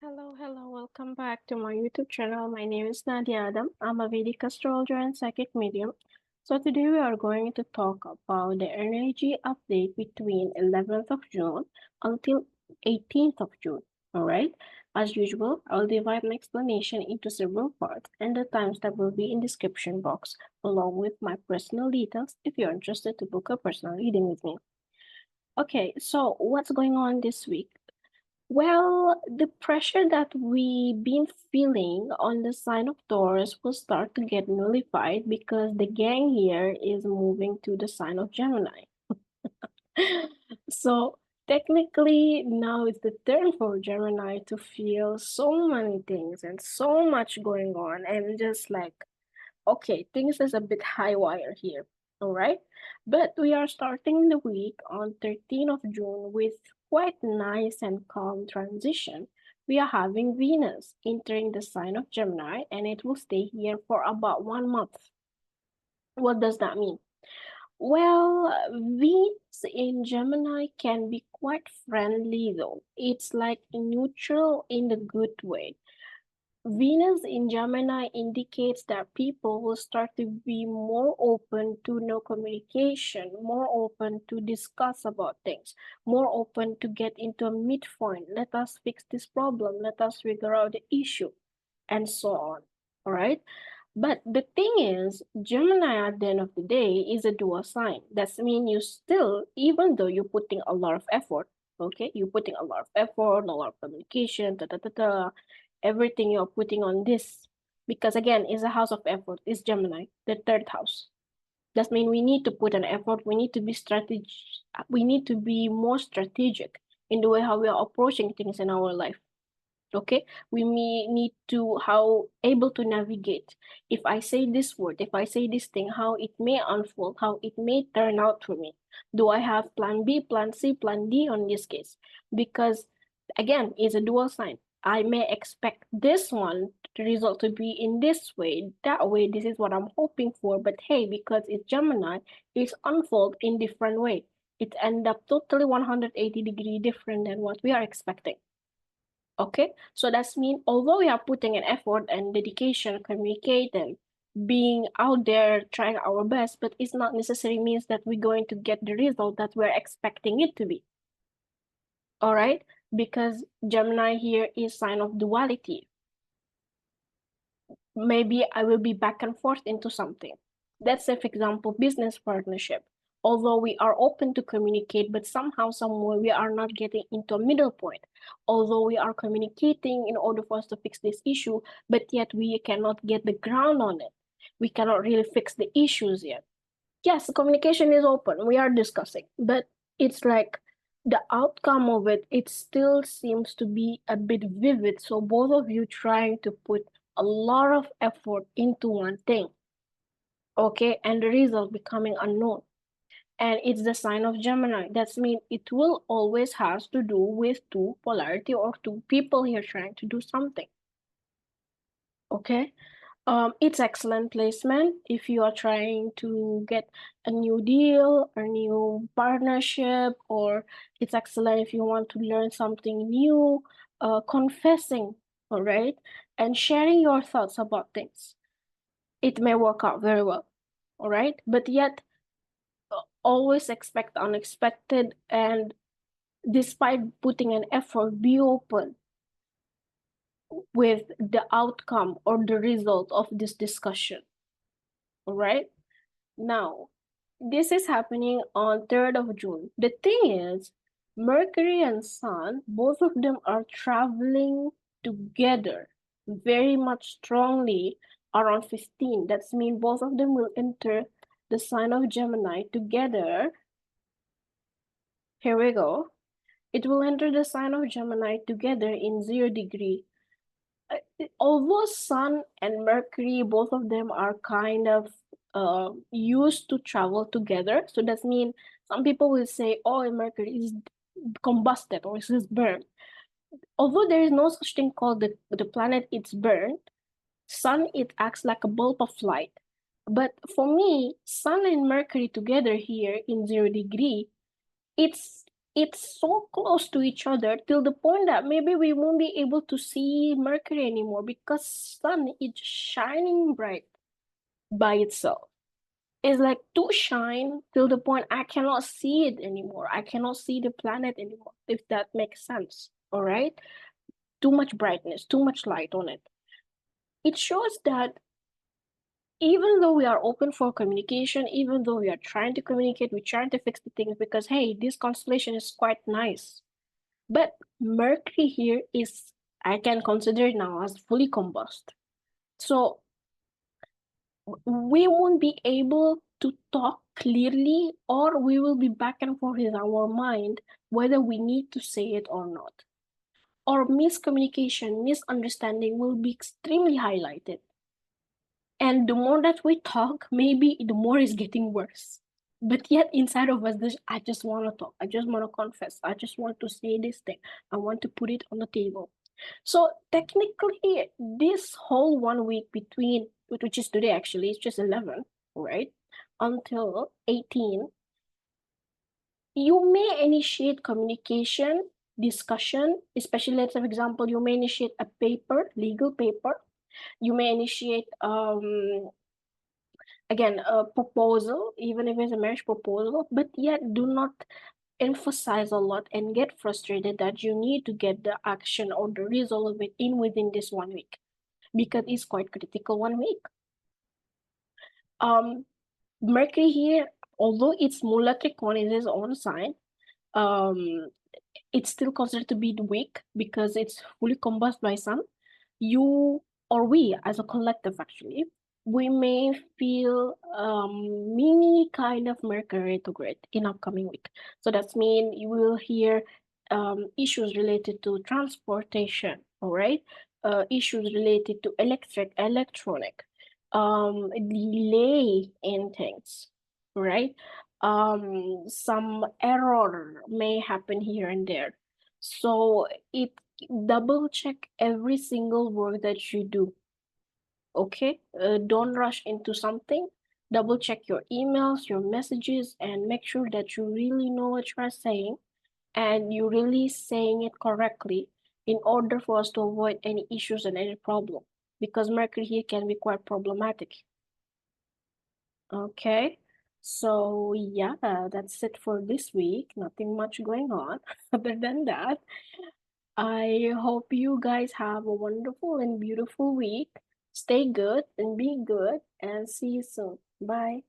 Welcome back to my YouTube channel. My name is Nadia. I'm a Vedic Astrologer and Psychic Medium. So today we are going to talk about the energy update between 11th of June until 18th of June. Alright? As usual, I'll divide my explanation into several parts and the timestamp will be in description box along with my personal details if you're interested to book a personal reading with me. Okay, so what's going on this week? Well, the pressure that we've been feeling on the sign of Taurus will start to get nullified because the gang here is moving to the sign of Gemini. So technically, now it's the turn for Gemini to feel so many things and so much going on, and just like, okay, things is a bit high wire here, all right? But we are starting the week on 13th of June with quite nice and calm transition. We are having Venus entering the sign of Gemini and it will stay here for about 1 month. What does that mean? Well, Venus in Gemini can be quite friendly though. It's like neutral in the good way. Venus in Gemini indicates that people will start to be more open to no communication, more open to discuss about things, more open to get into a midpoint. Let us fix this problem. Let us figure out the issue, and so on. All right. But the thing is, Gemini at the end of the day is a dual sign. That means you still, even though you're putting a lot of effort, okay, you're putting a lot of effort, a lot of communication, everything you're putting on this, because again, it's a house of effort. It's Gemini, the third house. That means we need to put an effort. We need to be We need to be more strategic in the way how we are approaching things in our life. Okay, we may need to how able to navigate. If I say this word, if I say this thing, how it may unfold, how it may turn out for me. Do I have plan B, plan C, plan D on this case? Because again, it's a dual sign. I may expect this one the result to be in this way, that way. This is what I'm hoping for. But hey, because it's Gemini, it's unfold in different way. It end up totally 180-degree different than what we are expecting. Okay, so that's mean although we are putting an effort and dedication, communicating, being out there, trying our best, but it's not necessarily means that we're going to get the result that we're expecting it to be. All right, because Gemini here is sign of duality. Maybe I will be back and forth into something. Let's say, for example, business partnership. Although we are open to communicate, but somehow, somewhere, we are not getting into a middle point. Although we are communicating in order for us to fix this issue, but yet we cannot get the ground on it. We cannot really fix the issues yet. Yes, communication is open. We are discussing, but it's like the outcome of it, it still seems to be a bit vivid. So both of you trying to put a lot of effort into one thing, okay, and the result becoming unknown. And it's the sign of Gemini. That means it will always has to do with two polarity or two people here trying to do something. Okay. It's excellent placement if you are trying to get a new deal, a new partnership, or it's excellent if you want to learn something new, confessing, all right, and sharing your thoughts about things. It may work out very well, all right, but yet always expect unexpected, and despite putting an effort, be open with the outcome or the result of this discussion. All right. Now, this is happening on 3rd of June. The thing is, Mercury and Sun, both of them are traveling together very much strongly around 15. That means both of them will enter the sign of Gemini together. Here we go. It will enter the sign of Gemini together in 0 degree. Although Sun and Mercury, both of them are kind of used to travel together. So that means some people will say, oh, Mercury is combusted or is burned. Although there is no such thing called the planet it's burned, Sun, it acts like a bulb of light. But for me, Sun and Mercury together here in 0 degree, it's it's so close to each other till the point that maybe we won't be able to see Mercury anymore because sun is shining bright by itself. It's like too shine till the point I cannot see it anymore. I cannot see the planet anymore, if that makes sense. All right? Too much brightness, too much light on it. It shows that even though we are open for communication, even though we are trying to communicate, we're trying to fix the things because, hey, this constellation is quite nice. But Mercury here is, I can consider it now as fully combust. So we won't be able to talk clearly, or we will be back and forth in our mind whether we need to say it or not. Or miscommunication, misunderstanding will be extremely highlighted. And the more that we talk, maybe the more it's getting worse. But yet inside of us, I just want to talk. I just want to confess. I just want to say this thing. I want to put it on the table. So technically, this whole 1 week between, which is today actually, it's just 11, right? Until 18, you may initiate communication, discussion, especially let's have example, you may initiate a paper, legal paper. You may initiate again a proposal, even if it's a marriage proposal, but yet do not emphasize a lot and get frustrated that you need to get the action or the result of it in within this 1 week, because it's quite critical 1 week. Mercury here, although it's Mula Trikona is his own sign, it's still considered to be weak because it's fully combusted by sun. You or we as a collective actually, we may feel mini kind of Mercury retrograde in upcoming week. So that's mean you will hear issues related to transportation, all right? Issues related to electronic, delay in things, right? Some error may happen here and there. So it double check every single work that you do. Okay, don't rush into something. Double check your emails, your messages, and make sure that you really know what you are saying and you're really saying it correctly in order for us to avoid any issues and any problem, because Mercury here can be quite problematic. Okay, so yeah, that's it for this week. Nothing much going on other than that. I hope you guys have a wonderful and beautiful week. Stay good and be good, and see you soon. Bye.